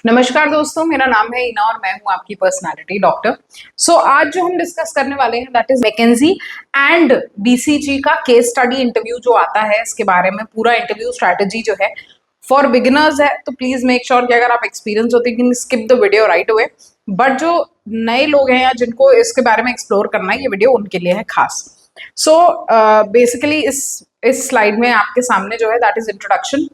नमस्कार दोस्तों, मेरा नाम है ईना और मैं हूं आपकी पर्सनालिटी डॉक्टर। आज जो हम डिस्कस करने वाले हैं that is McKinsey and BCG का केस स्टडी इंटरव्यू जो आता है, इसके बारे में पूरा इंटरव्यू स्ट्रैटेजी जो है फॉर बिगिनर्स है। तो प्लीज मेक श्योर कि अगर आप एक्सपीरियंस होते हैं skip the video right away, but जो नए लोग हैं या जिनको इसके बारे में एक्सप्लोर करना है, ये वीडियो उनके लिए है खास। बेसिकली इस स्लाइड में आपके सामने जो है दैट इज इंट्रोडक्शन।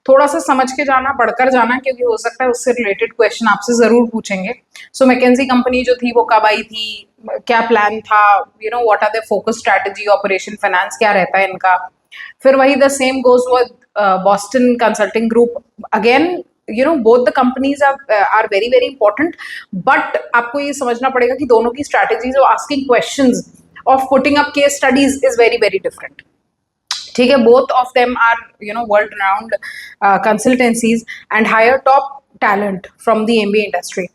थोड़ा सा समझ के जाना, पढ़कर जाना, क्योंकि हो सकता है उससे रिलेटेड क्वेश्चन आपसे जरूर पूछेंगे। मैकेंजी कंपनी जो थी वो कब आई थी, क्या प्लान था, what are the focus strategy, operation, finance क्या रहता है इनका। फिर वही the same goes with Boston Consulting Group. Again both the companies are very very important, but आपको ये समझना पड़ेगा कि दोनों की स्ट्रैटेजीज और asking questions of putting up case studies is very very different. ठीक है, both of them are world round consultancies and hire top talent from the MBA industry.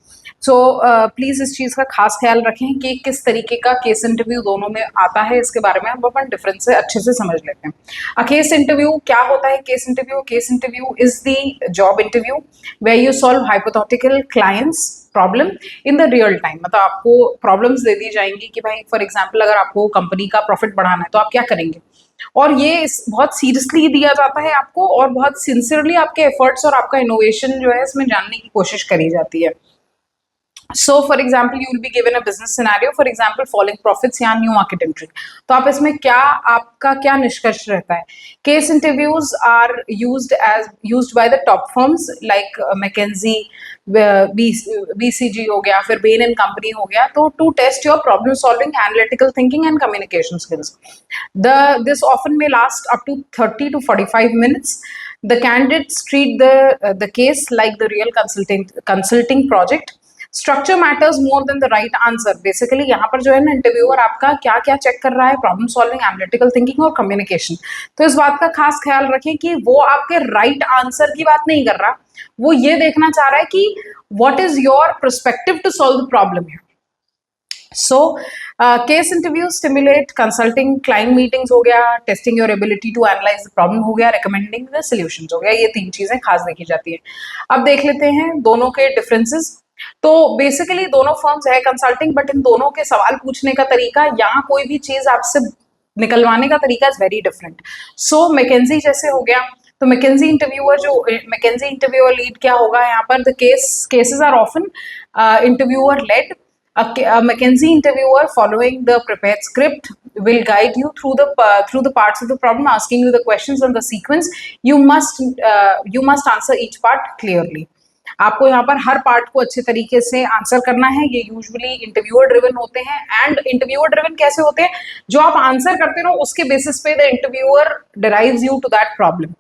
Please इस चीज का खास ख्याल रखें कि किस तरीके का केस इंटरव्यू दोनों में आता है, इसके बारे में हम अपन डिफरेंस से अच्छे से समझ लेते हैं। केस इंटरव्यू क्या होता है? Case interview is the job interview where you solve hypothetical clients problem in the real time. मतलब आपको प्रॉब्लम्स दे दी जाएंगी कि भाई फॉर एग्जाम्पल अगर आपको कंपनी का प्रॉफिट बढ़ाना है तो आप क्या करेंगे, और ये बहुत सीरियसली दिया जाता है आपको, और बहुत सिंसियरली आपके एफर्ट्स और आपका इनोवेशन जो है इसमें जानने की कोशिश करी जाती है। For example, you will be given a business scenario, for example, falling profits या new market entry। तो आप इसमें आपका क्या निष्कर्ष रहता है? Case interviews are used by the top firms like McKinsey, BCG हो गया, फिर Bain and Company हो गया, तो to test your problem solving, analytical thinking and communication skills. This often may last up to 30 to 45 minutes. The candidates treat the case like the real consulting project. Structure matters more than the right answer. Basically यहाँ पर जो है ना, interviewer आपका क्या क्या check कर रहा है, प्रॉब्लम सॉल्विंग, एनालिटिकल थिंकिंग और कम्युनिकेशन। तो इस बात का खास ख्याल रखें कि वो आपके राइट आंसर की बात नहीं कर रहा, वो ये देखना चाह रहा है कि what is your perspective to solve the problem है। Case interview stimulate consulting, client meetings हो गया, testing your ability to analyse the problem हो गया, रिकमेंडिंग द सॉल्यूशंस हो गया। ये तीन चीजें खास देखी जाती है। अब देख लेते हैं दोनों के डिफरेंसेस। तो बेसिकली दोनों फर्म्स है कंसल्टिंग, बट इन दोनों के सवाल पूछने का तरीका या कोई भी चीज आपसे निकलवाने का तरीका इज वेरी डिफरेंट। मैकेंजी जैसे हो गया, तो मैकेंजी इंटरव्यूअर लीड क्या होगा यहाँ पर? The cases are often interviewer led. A McKinsey interviewer, following the prepared script, will guide you through the parts of the problem, asking you the questions on the sequence. You must answer each part clearly. आपको यहाँ पर हर part को अच्छे तरीके से answer करना है। ये यूजुअली इंटरव्यूअर ड्रिवन होते हैं। एंड इंटरव्यूअर ड्रिवन कैसे होते हैं? जो आप आंसर करते रहो उसके बेसिस पे the interviewer derives you to that problem.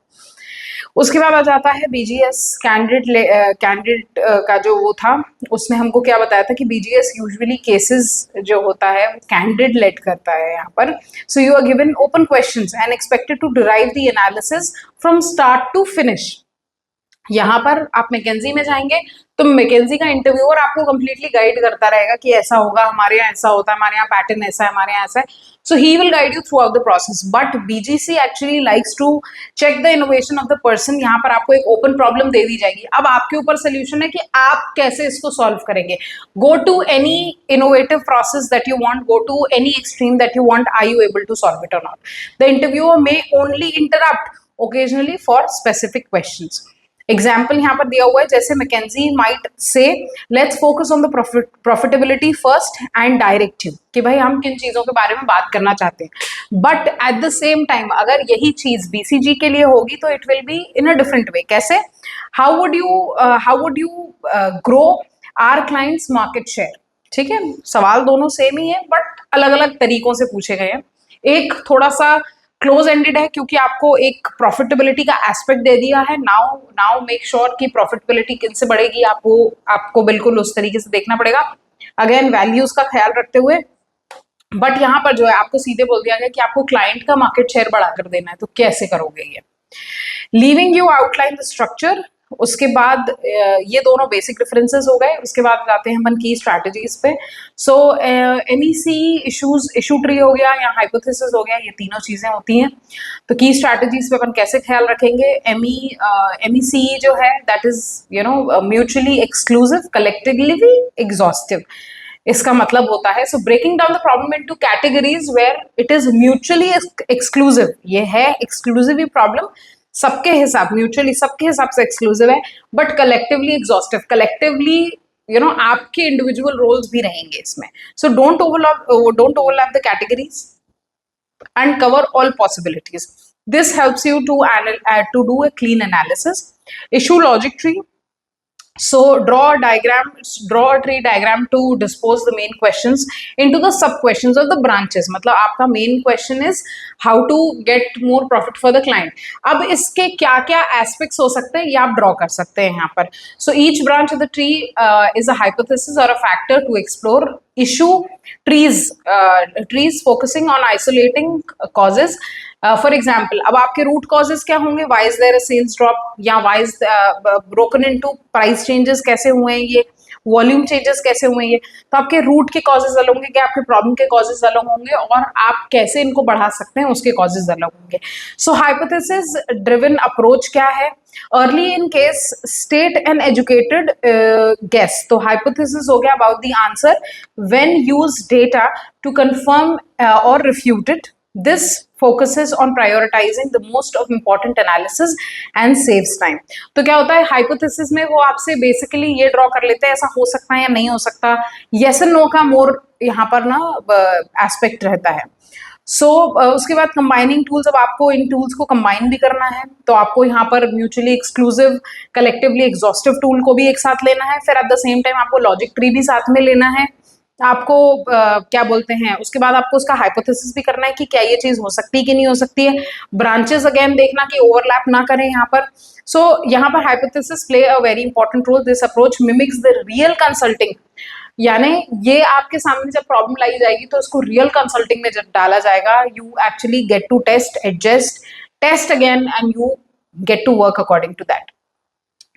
उसके बाद आ जाता है बीजीएस कैंडिडेट का जो वो था, उसमें हमको क्या बताया था कि बीजीएस यूजुअली केसेस जो होता है कैंडिडेट लेड करता है यहाँ पर। So you are given open questions and expected to derive the analysis from start to finish. यहाँ पर आप मैकेंजी में जाएंगे तो मैकेंजी का इंटरव्यूअर आपको कंप्लीटली गाइड करता रहेगा कि ऐसा होगा, हमारे यहाँ ऐसा होता है, हमारे यहाँ पैटर्न ऐसा है, हमारे यहाँ ऐसा है। So he will guide you throughout the process. But BGC actually likes to check the innovation of the person. यहाँ पर आपको एक ओपन प्रॉब्लम दे दी जाएगी, अब आपके ऊपर सोल्यूशन है कि आप कैसे इसको सॉल्व करेंगे। Go to any innovative process that you want, go to any extreme that you want, are you able to solve it और not. The interviewer may only interrupt occasionally for specific questions. Example यहाँ पर दिया हुआ है, जैसे McKinsey might say let's focus on the profitability first and directive, कि भाई हम किन चीजों के बारे में बात करना चाहते हैं। But at the same time अगर यही चीज बीसीजी के लिए होगी तो it will be in a different way. कैसे? How would you grow our clients market share. ठीक है, सवाल दोनों सेम ही है बट अलग अलग तरीकों से पूछे गए हैं। एक थोड़ा सा क्लोज एंडेड है क्योंकि आपको एक प्रॉफिटेबिलिटी का एस्पेक्ट दे दिया है। नाउ मेक श्योर कि प्रॉफिटेबिलिटी किन से बढ़ेगी, आपको बिल्कुल उस तरीके से देखना पड़ेगा, अगेन वैल्यूज का ख्याल रखते हुए। बट यहाँ पर जो है आपको सीधे बोल दिया गया कि आपको क्लाइंट का मार्केट शेयर बढ़ाकर देना है, तो कैसे करोगे ये। Leaving you outline the structure, उसके बाद ये दोनों बेसिक डिफरेंसेस हो गए। उसके बाद जाते हैं अपन की स्ट्रैटेजीज पे। सो एमईसी इश्यूज, इशू ट्री हो गया या हाइपोथेसिस हो गया, ये तीनों चीजें होती हैं। तो की स्ट्रैटेजीज पे अपन कैसे ख्याल रखेंगे? एमईसी जो है that is mutually exclusive, collectively exhaustive. इसका मतलब होता है, so breaking down the problem into categories where it is mutually exclusive. ये है एक्सक्लूसिव प्रॉब्लम, सबके हिसाब, म्यूचुअली सबके हिसाब से एक्सक्लूसिव है, बट कलेक्टिवली एग्जॉस्टिव। कलेक्टिवली आपके इंडिविजुअल रोल्स भी रहेंगे इसमें। So don't overlap the categories and cover all possibilities. This helps you to do a clean analysis. Issue logic tree. So draw a tree diagram to dispose the main questions into the sub questions of the branches. मतलब आपका main question is how to get more profit for the client. अब इसके क्या क्या aspects हो सकते हैं ये आप draw कर सकते हैं यहाँ पर. So each branch of the tree is a hypothesis or a factor to explore. Issue trees focusing on isolating causes. For example, अब आपके रूट कॉजेज क्या होंगे? Why is there a sales drop, या why is broken into price changes कैसे हुए हैं, ये volume changes कैसे हुए हैं। ये तो आपके रूट के कॉजेज अलग होंगे, क्या आपके प्रॉब्लम के कॉजेज अलग होंगे, और आप कैसे इनको बढ़ा सकते हैं उसके कॉजेज अलग होंगे। सो हाइपोथेसिस ड्रिवन अप्रोच क्या है? Early in case state an educated guess. तो हाइपोथेसिस हो गया about the answer when use data to confirm और refute it. This focuses on prioritizing the most of important analysis and saves time. तो क्या होता है हाइपोथेसिस में, वो आपसे बेसिकली ये ड्रॉ कर लेते हैं ऐसा हो सकता है या नहीं हो सकता, यस एंड नो का मोर यहाँ पर ना एस्पेक्ट रहता है। उसके बाद कंबाइनिंग टूल्स। अब आपको इन टूल्स को कंबाइन भी करना है, तो आपको यहाँ पर mutually exclusive, collectively exhaustive tool को भी एक साथ लेना है, फिर एट द सेम टाइम आपको लॉजिक ट्री भी साथ में लेना है। आपको क्या बोलते हैं, उसके बाद आपको उसका हाइपोथेसिस भी करना है कि क्या ये चीज हो सकती है कि नहीं हो सकती है। ब्रांचेस अगेन देखना कि ओवरलैप ना करें यहाँ पर। सो यहाँ पर hypothesis play a very important role. This approach mimics the real consulting, यानी ये आपके सामने जब प्रॉब्लम लाई जाएगी तो उसको रियल कंसल्टिंग में जब डाला जाएगा, you actually get to test, adjust, test again and you get to work according to that.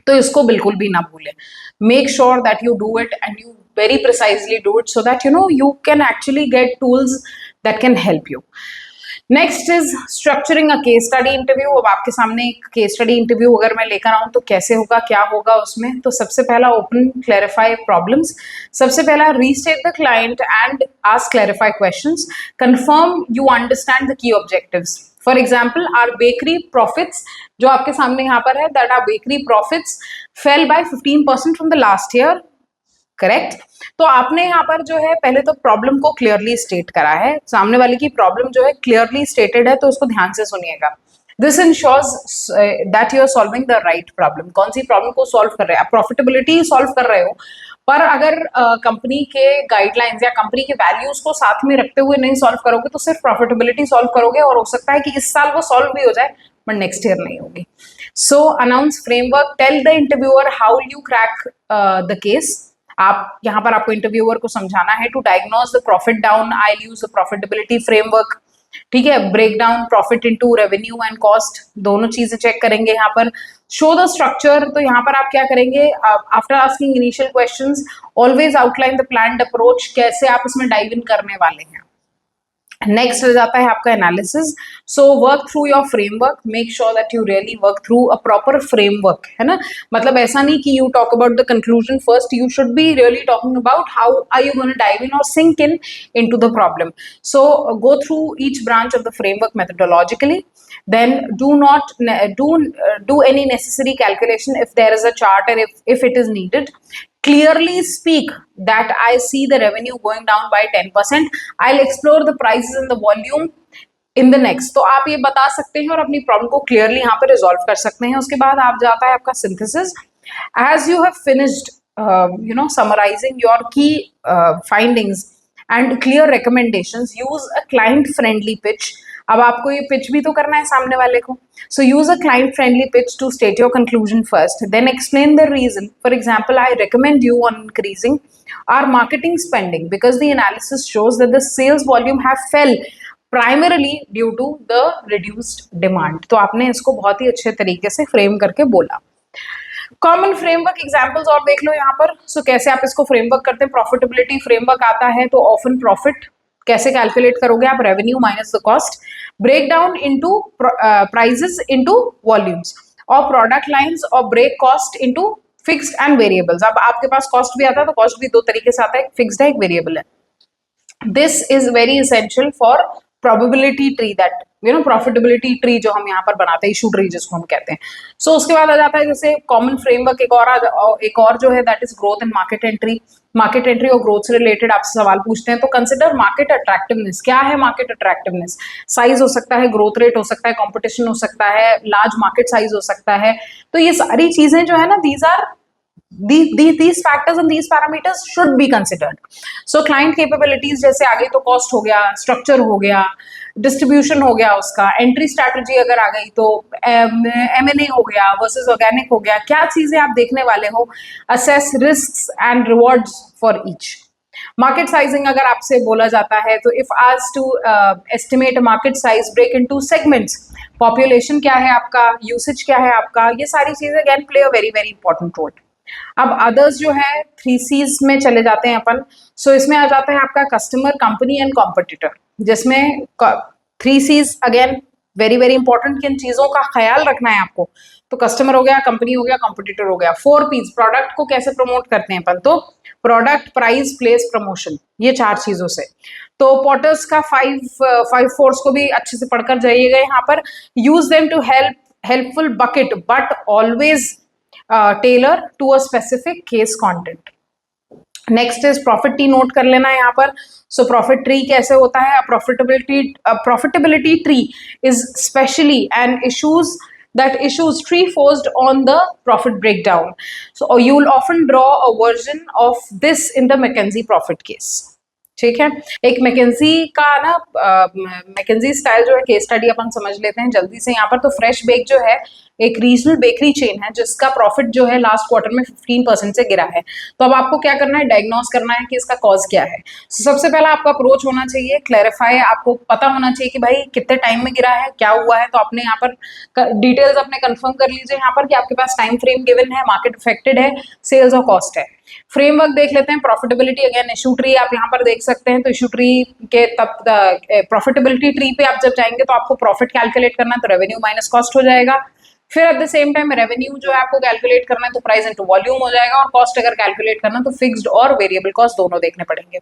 तो इसको बिल्कुल भी ना भूलें। Make sure that you do it and you very precisely do it so that you can actually get tools that can help you. Next is structuring a case study interview. अब आपके सामने एक case study interview अगर मैं लेकर आऊँ तो कैसे होगा, क्या होगा उसमें? तो सबसे पहला open clarify problems. सबसे पहला restate the client and ask clarify questions. Confirm you understand the key objectives. For example, our bakery profits जो आपके सामने यहाँ पर है, that our bakery profits fell by 15% from the last year. Correct. तो आपने यहाँ पर जो है पहले तो प्रॉब्लम को क्लियरली स्टेट करा है, सामने वाले की प्रॉब्लम जो है क्लियरली स्टेटेड है, तो उसको ध्यान से सुनिएगा। This ensures that you are solving the right problem. कौन सी प्रॉब्लम को सॉल्व कर रहे हैं आप? प्रॉफिटेबिलिटी सॉल्व कर रहे हो, पर अगर कंपनी के गाइडलाइंस या कंपनी के वैल्यूज को साथ में रखते हुए नहीं सॉल्व करोगे तो सिर्फ प्रॉफिटेबिलिटी सॉल्व करोगे, और हो सकता है कि इस साल वो सॉल्व भी हो जाए बट नेक्स्ट ईयर नहीं होगी। So announce framework, tell the interviewer how you crack the case. आप यहाँ पर आपको इंटरव्यूअर को समझाना है to diagnose the profit down, I use the profitability framework. ठीक है, break down profit into revenue and cost, दोनों चीजें चेक करेंगे यहाँ पर। शो द स्ट्रक्चर, तो यहाँ पर आप क्या करेंगे? After asking initial questions always outline the planned approach, कैसे आप इसमें डाइव इन करने वाले हैं। नेक्स्ट रह जाता है आपका analysis. So work through your framework, make sure that you really work through a proper framework, है ना। मतलब ऐसा नहीं कि you talk about the conclusion first, you should be really talking about how are you gonna dive in और sink in into the problem. So go through each branch of the framework methodologically. Then do any necessary calculation if there is a chart or if it is needed. Clearly speak that I see the revenue going down by 10%. I'll explore the prices and the volume in the next. तो आप ये बता सकते हैं और अपनी problem को clearly यहाँ पे रिजॉल्व कर सकते हैं। उसके बाद आप जाता है आपका synthesis. As you have finished summarizing your key findings and clear recommendations, use a client friendly pitch. अब आपको ये पिच भी तो करना है सामने वाले को। So use a client friendly pitch to state your conclusion first, then explain the reason. For example, I recommend you on increasing our marketing spending because the analysis shows that the sales volume have fell primarily due to the reduced demand. तो आपने इसको बहुत ही अच्छे तरीके से frame करके बोला। Common framework examples और देख लो यहाँ पर। सो कैसे आप इसको फ्रेमवर्क करते हैं, प्रॉफिटेबिलिटी फ्रेमवर्क आता है तो ऑफन प्रॉफिट कैसे कैलकुलेट करोगे आप, revenue minus the cost, break down into prices into volumes, और प्रोडक्ट लाइंस, और break cost into fixed and variables. अब आपके पास कॉस्ट भी आता है तो कॉस्ट भी दो तरीके से आता है, एक फिक्स्ड है एक वेरिएबल है। This is very essential for probability tree, that you know profitability tree जो हम यहाँ पर बनाते हैं, इशू ट्री जिसको हम कहते हैं। सो उसके बाद आ जाता है जैसे कॉमन फ्रेमवर्क, एक और जो है that is growth and market entry. Market entry और ग्रोथ से रिलेटेड आपसे सवाल पूछते हैं तो कंसिडर मार्केट अट्रैक्टिवनेस। क्या है मार्केट अट्रैक्टिवनेस? साइज हो सकता है, ग्रोथ रेट हो सकता है, कॉम्पिटिशन हो सकता है, लार्ज मार्केट साइज हो सकता है। तो ये सारी चीजें जो है ना, these factors and these parameters should be considered. So client capabilities जैसे आ गई तो कॉस्ट हो गया, स्ट्रक्चर हो गया, डिस्ट्रीब्यूशन हो गया, उसका एंट्री स्ट्रैटेजी अगर आ गई तो M&A हो गया वर्सेस ऑर्गेनिक हो गया, क्या चीजें आप देखने वाले हो, assess risks and rewards for each. Market sizing अगर आपसे बोला जाता है तो इफ आज to estimate market size, break into segments, population क्या है आपका, यूसेज क्या है आपका, ये सारी चीजें again play a very very important role. अब अदर्स जो है 3Cs में चले जाते हैं अपन। सो इसमें आ जाता है आपका कस्टमर, कंपनी एंड कॉम्पिटिटर, जिसमें 3Cs again very very important, किन चीजों का ख्याल रखना है आपको। तो कस्टमर हो गया, कंपनी हो गया, कॉम्पिटिटर हो गया। 4Ps, प्रोडक्ट को कैसे प्रमोट करते हैं अपन, तो प्रोडक्ट, प्राइस, प्लेस, प्रमोशन, ये 4 चीजों से। तो पॉटर्स का 5 फोर्स को भी अच्छे से पढ़कर जाइएगा यहाँ पर। Use them to helpful bucket but always tailor to a specific case content. Next is profit tree, note कर लेना है यहाँ पर। सो प्रॉफिट ट्री कैसे होता है, profitability tree is specially and issues tree forced on the profit breakdown. So you will often draw a version of this in the McKinsey profit case. ठीक है, एक मैकेंजी का ना मैकेंजी स्टाइल जो है केस स्टडी अपन समझ लेते हैं जल्दी से यहाँ पर। तो फ्रेश बेक जो है एक रीजनल बेकरी चेन है जिसका प्रॉफिट जो है लास्ट क्वार्टर में 15% से गिरा है। तो अब आपको क्या करना है, डायग्नोस करना है कि इसका कॉज क्या है। सबसे पहला आपका अप्रोच होना चाहिए क्लैरिफाई, आपको पता होना चाहिए कि भाई कितने टाइम में गिरा है, क्या हुआ है। तो अपने यहाँ पर डिटेल्स अपने कंफर्म कर लीजिए यहाँ पर कि आपके पास टाइम फ्रेम गिवन है, मार्केट अफेक्टेड है, सेल्स और कॉस्ट है। फ्रेमवर्क देख लेते हैं, प्रॉफिटेबिलिटी अगेन इशू ट्री आप यहाँ पर देख सकते हैं। तो इशू ट्री के तब प्रॉफिटेबिलिटी ट्री पे आप जब जाएंगे तो आपको प्रॉफिट कैलकुलेट करना है तो रेवेन्यू माइनस कॉस्ट हो जाएगा। फिर eight the same time revenue जो है आपको कैलकुलेट करना है तो प्राइस इनटू वॉल्यूम हो जाएगा, और कॉस्ट अगर कैलकुलेट करना तो फिक्स्ड और वेरिएबल कॉस्ट दोनों देखने पड़ेंगे।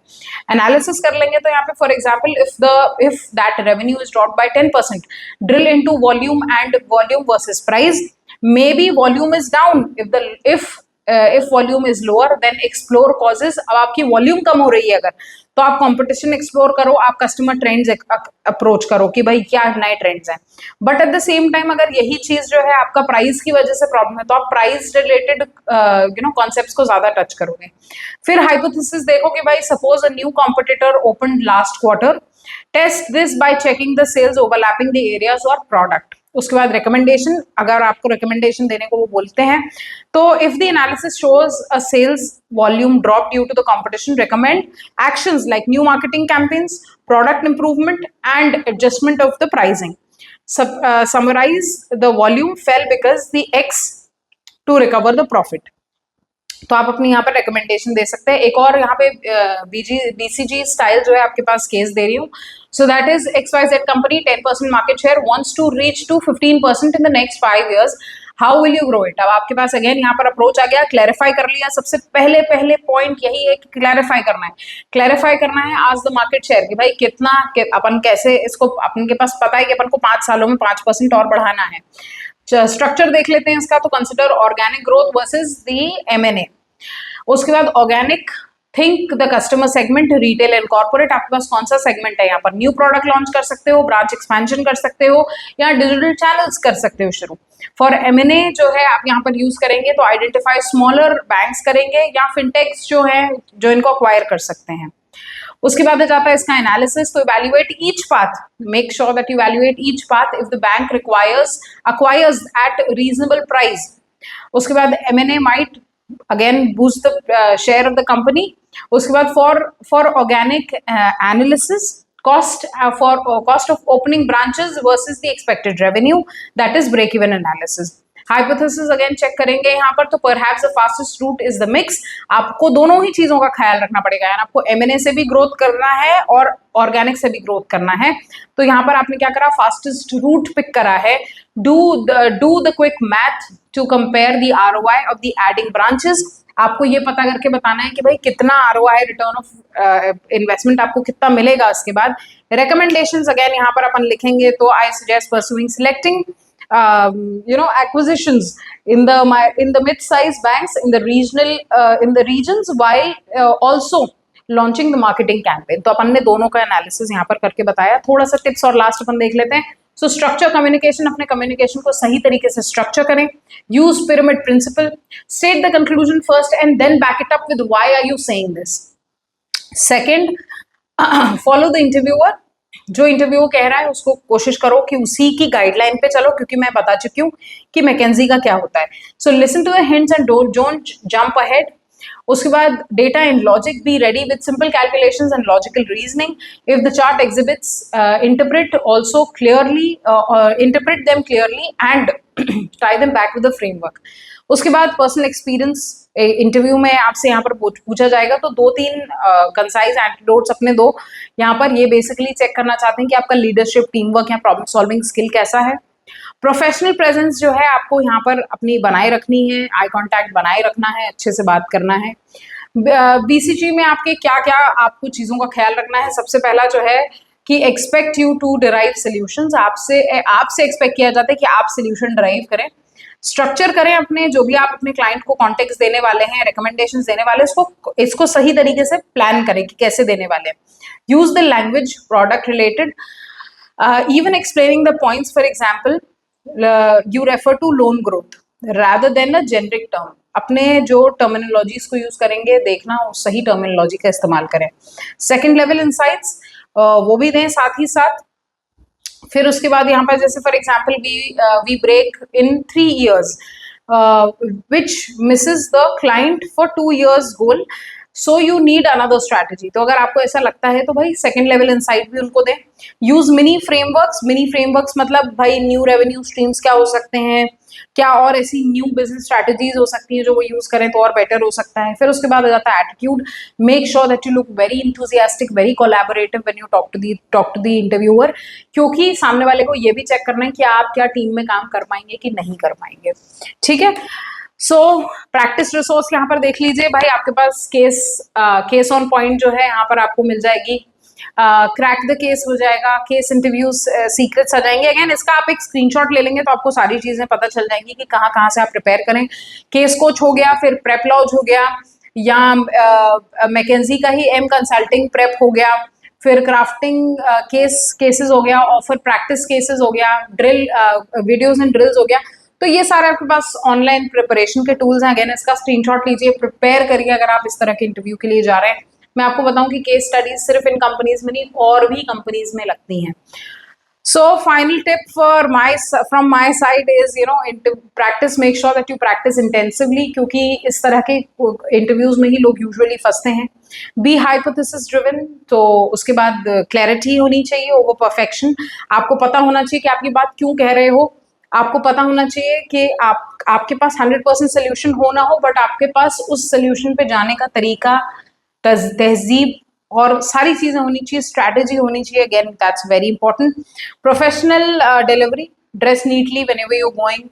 एनालिसिस कर लेंगे तो यहाँ पे for example if that revenue is dropped by 10%, drill into volume and volume versus price. Maybe volume is down, if volume is lower then explore causes। अब आपकी वॉल्यूम कम हो रही है अगर, तो आप कंपटीशन एक्सप्लोर करो, आप कस्टमर ट्रेंड्स अप्रोच करो कि भाई क्या नए ट्रेंड्स हैं। But at the same time अगर यही चीज जो है आपका प्राइस की वजह से प्रॉब्लम है तो आप प्राइस रिलेटेड कॉन्सेप्ट्स को ज्यादा टच करोगे। फिर हाइपोथेसिस देखो कि भाई suppose a new competitor open last quarter, test this by checking the sales overlapping the areas और प्रोडक्ट। उसके बाद रिकमेंडेशन, अगर आपको रिकमेंडेशन देने को वो बोलते हैं तो if the analysis shows a sales volume drop due to the competition, recommend actions like new marketing campaigns, product improvement and adjustment of the pricing. Summarize the volume fail because the X to recover the profit. तो आप अपनी यहाँ पर recommendation दे सकते हैं। एक और यहाँ पे BCG स्टाइल जो है आपके पास केस दे रही हूँ। So that is XYZ company 10% market share wants to reach to 15% in the next 5 years, how will you grow it. अब आपके पास अगेन यहाँ पर अप्रोच आ गया, क्लैरिफाई कर लिया। सबसे पहले पॉइंट यही है कि क्लैरिफाई करना है आज द मार्केट शेयर की भाई कितना अपन कैसे इसको, अपन के पास पता है कि अपन को 5 सालों में 5% और बढ़ाना है। स्ट्रक्चर देख लेते हैं इसका, तो कंसिडर ऑर्गेनिक ग्रोथ वर्सेस दी M&A। उसके बाद organic, think the customer segment, retail and corporate. आपके पास कौन सा सेगमेंट है, यहाँ पर न्यू प्रोडक्ट लॉन्च कर सकते हो, ब्रांच एक्सपेंशन कर सकते हो, या डिजिटल चैनल्स कर सकते हो शुरू। फॉर M&A जो है आप यहाँ पर यूज करेंगे तो आइडेंटिफाई स्मॉलर बैंक्स करेंगे या फिनटेक्स जो है जो इनको अक्वायर कर सकते हैं। उसके बाद जाता है इसका एनालिसिस, तो evaluate each path, make sure that you evaluate each path if the bank acquires at reasonable price। उसके बाद M&A might again boost the share of the company। उसके बाद for organic analysis, cost of opening branches versus the expected revenue, that is break even analysis। Hypothesis again check करेंगे यहाँ पर, तो perhaps the fastest route is the mix. आपको दोनों ही चीजों का ख्याल रखना पड़ेगा यार, आपको M&A से भी ग्रोथ करना है और ऑर्गेनिक से भी ग्रोथ करना है। तो यहाँ पर आपने क्या करा, फास्टेस्ट रूट पिक करा है। Do the quick math to compare the ROI of the adding branches. आपको ये पता करके बताना है कि भाई कितना ROI रिटर्न ऑफ इन्वेस्टमेंट आपको कितना मिलेगा। उसके बाद रिकमेंडेशंस अगेन यहाँ पर अपन लिखेंगे, तो I suggest pursuing selecting acquisitions in the mid-sized banks in the regions while also launching the marketing campaign। तो अपन ने दोनों का एनालिसिस यहाँ पर करके बताया। थोड़ा सा टिप्स और लास्ट अपन देख लेते हैं। सो स्ट्रक्चर कम्युनिकेशन, अपने कम्युनिकेशन को सही तरीके से स्ट्रक्चर करें। Use pyramid principle, state the conclusion first and then back it up with why are you saying this. Second, follow the interviewer, जो इंटरव्यू कह रहा है उसको कोशिश करो कि उसी की गाइडलाइन पे चलो, क्योंकि मैं बता चुकी हूँ कि मैकेंजी का क्या होता है। So listen to the hints and don't jump ahead. उसके बाद data and logic, be ready with simple calculations and logical reasoning. If the chart exhibits, interpret also clearly, interpret them clearly and tie them back with the framework. उसके बाद personal experience, interview में आपसे यहाँ पर पूछा जाएगा, तो 2-3 concise antidotes अपने दो। यहाँ पर ये बेसिकली चेक करना चाहते हैं कि आपका लीडरशिप, टीम वर्क या प्रॉब्लम सॉल्विंग स्किल कैसा है। प्रोफेशनल प्रेजेंस जो है आपको यहाँ पर अपनी बनाए रखनी है, आई कांटेक्ट बनाए रखना है, अच्छे से बात करना है। BCG में आपके क्या क्या आपको चीज़ों का ख्याल रखना है। सबसे पहला जो है कि expect you to derive solutions, आपसे एक्सपेक्ट किया जाता है कि आप सोल्यूशन डिराइव करें। स्ट्रक्चर करें अपने, जो भी आप अपने क्लाइंट को कॉन्टेक्ट देने वाले हैं, रिकमेंडेशंस देने वाले हैं, इसको सही तरीके से प्लान करें कि कैसे देने वाले हैं। Use the language product related, even explaining the points. For example, you refer to loan growth rather than a generic term. अपने जो टर्मिनोलॉजीज को यूज करेंगे, देखना उस सही टर्मिनोलॉजी का इस्तेमाल करें। सेकेंड लेवल इंसाइट्स वो भी दें साथ ही साथ। फिर उसके बाद यहाँ पर जैसे for example, we break in 3 years which misses the client for 2 years goal, so you need another strategy. तो अगर आपको ऐसा लगता है तो भाई सेकेंड लेवल इंसाइट भी उनको दें। यूज मिनी फ्रेमवर्क्स मतलब भाई न्यू रेवेन्यू स्ट्रीम्स क्या हो सकते हैं, क्या और ऐसी न्यू बिजनेस स्ट्रैटेजीज हो सकती हैं जो वो यूज करें तो और बेटर हो सकता है। फिर उसके बाद आ जाता है attitude, make sure that you look very enthusiastic, very collaborative when you talk to the interviewer, क्योंकि सामने वाले को ये भी चेक करना है कि आप क्या टीम में काम कर पाएंगे कि नहीं कर पाएंगे। ठीक है, सो प्रैक्टिस रिसोर्स यहाँ पर देख लीजिए भाई, आपके पास केस ऑन पॉइंट जो है यहाँ पर आपको मिल जाएगी। क्रैक द केस हो जाएगा, केस इंटरव्यूज सीक्रेट्स आ जाएंगे। अगेन इसका आप एक स्क्रीनशॉट ले लेंगे तो आपको सारी चीजें पता चल जाएंगी कि कहाँ कहाँ से आप प्रिपेयर करें। केस कोच हो गया, फिर प्रेप लॉज हो गया, या मैकेंजी का ही एम कंसल्टिंग प्रेप हो गया, फिर क्राफ्टिंग केसेस हो गया, और फिर प्रैक्टिस केसेस हो गया, ड्रिल वीडियोज एंड ड्रिल्स हो गया। तो ये सारे आपके पास ऑनलाइन प्रिपरेशन के टूल्स हैं। अगेन इसका स्क्रीनशॉट लीजिए, प्रिपेयर करिए अगर आप इस तरह के इंटरव्यू के लिए जा रहे हैं। मैं आपको बताऊं कि केस स्टडीज सिर्फ इन कंपनीज में नहीं और भी कंपनीज में लगती हैं। So final tip from my side is, practice, make sure that you practice intensively, क्योंकि इस तरह के इंटरव्यूज में ही लोग यूजुअली फंसते हैं। Be hypothesis driven, तो उसके बाद क्लैरिटी होनी चाहिए ओवर परफेक्शन। आपको पता होना चाहिए कि आप ये बात क्यों कह रहे हो, आपको पता होना चाहिए कि आपके पास 100% सोल्यूशन हो ना हो, बट आपके पास उस सोल्यूशन पे जाने का तरीका, तहजीब और सारी चीजें होनी चाहिए, स्ट्रैटेजी होनी चाहिए। Again that's very important. Professional delivery, dress neatly whenever you going.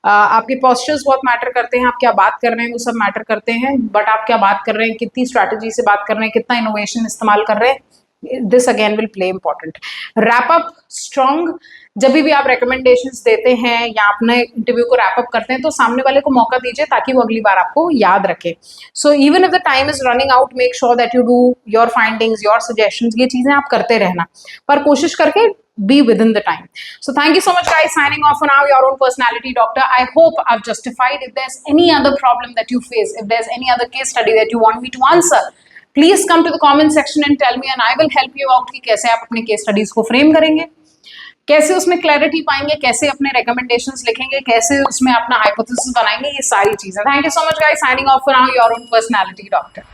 आपके पोस्चर्स बहुत मैटर करते हैं, आप क्या बात कर रहे हैं वो सब मैटर करते हैं, बट आप क्या बात कर रहे हैं, कितनी स्ट्रैटेजी से बात कर रहे हैं, कितना इनोवेशन इस्तेमाल कर रहे हैं, this again will play important. Wrap up strong, जब भी आप रिकमेंडेशंस देते हैं या अपने इंटरव्यू को रैप अप करते हैं तो सामने वाले को मौका दीजिए ताकि वो अगली बार आपको याद रखे। So even if the time is running out, make sure that you do your findings, your suggestions, ये चीजें आप करते रहना, पर कोशिश करके be within the time. So thank you so much guys, signing off for now, your own personality doctor. I hope I've justified. If there's any other problem that you face, if there's any other case study that you want me to answer, please come to the comment section and tell me and I will help you out कि कैसे आप अपने case studies को frame करेंगे, कैसे उसमें clarity पाएंगे, कैसे अपने recommendations लिखेंगे, कैसे उसमें अपना hypothesis बनाएंगे, ये सारी चीजें। Thank you so much guys, signing off for now, your own personality doctor.